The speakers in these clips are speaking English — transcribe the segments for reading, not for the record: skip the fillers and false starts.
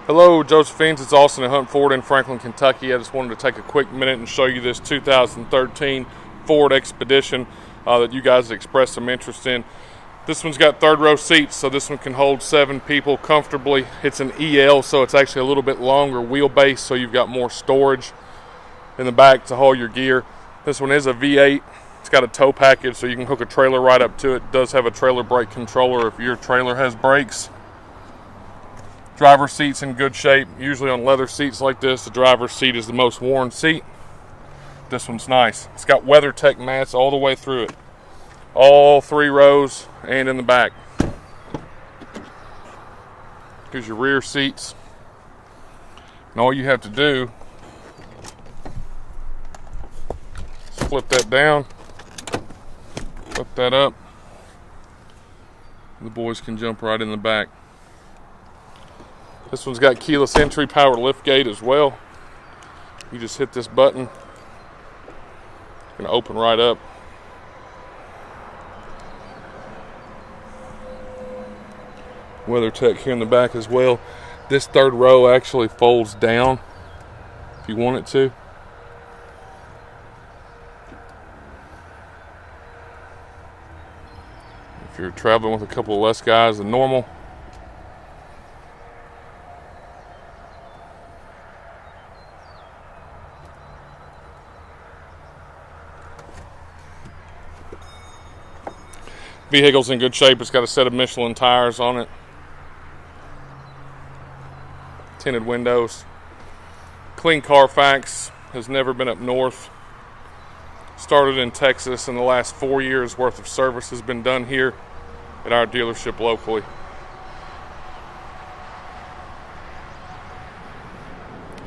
Hello, Josephine's. It's Austin at Hunt Ford in Franklin, Kentucky. I just wanted to take a quick minute and show you this 2013 Ford Expedition that you guys expressed some interest in. This one's got third row seats, so this one can hold 7 people comfortably. It's an EL, so it's actually a little bit longer wheelbase, so you've got more storage in the back to haul your gear. This one is a V8. It's got a tow package, so you can hook a trailer right up to it. It does have a trailer brake controller if your trailer has brakes. Driver's seat's in good shape. Usually on leather seats like this, the driver's seat is the most worn seat. This one's nice. It's got WeatherTech mats all the way through it. All 3 rows and in the back. Here's your rear seats. And all you have to do is flip that down, flip that up. The boys can jump right in the back. This one's got keyless entry, power liftgate as well. You just hit this button, it's going to open right up. WeatherTech here in the back as well. This third row actually folds down if you want it to. If you're traveling with a couple of less guys than normal. Vehicle's in good shape. It's got a set of Michelin tires on it. Tinted windows. Clean Carfax. Has never been up north. Started in Texas, and the last 4 years worth of service has been done here at our dealership locally.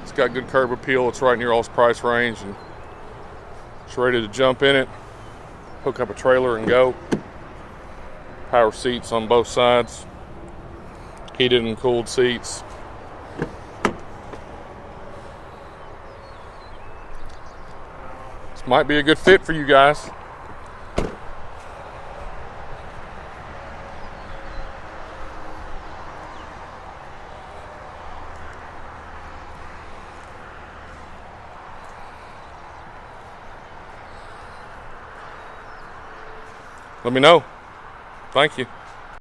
It's got good curb appeal. It's right near y'all's price range, and it's ready to jump in it, hook up a trailer and go. Power seats on both sides, heated and cooled seats. This might be a good fit for you guys. Let me know. Thank you.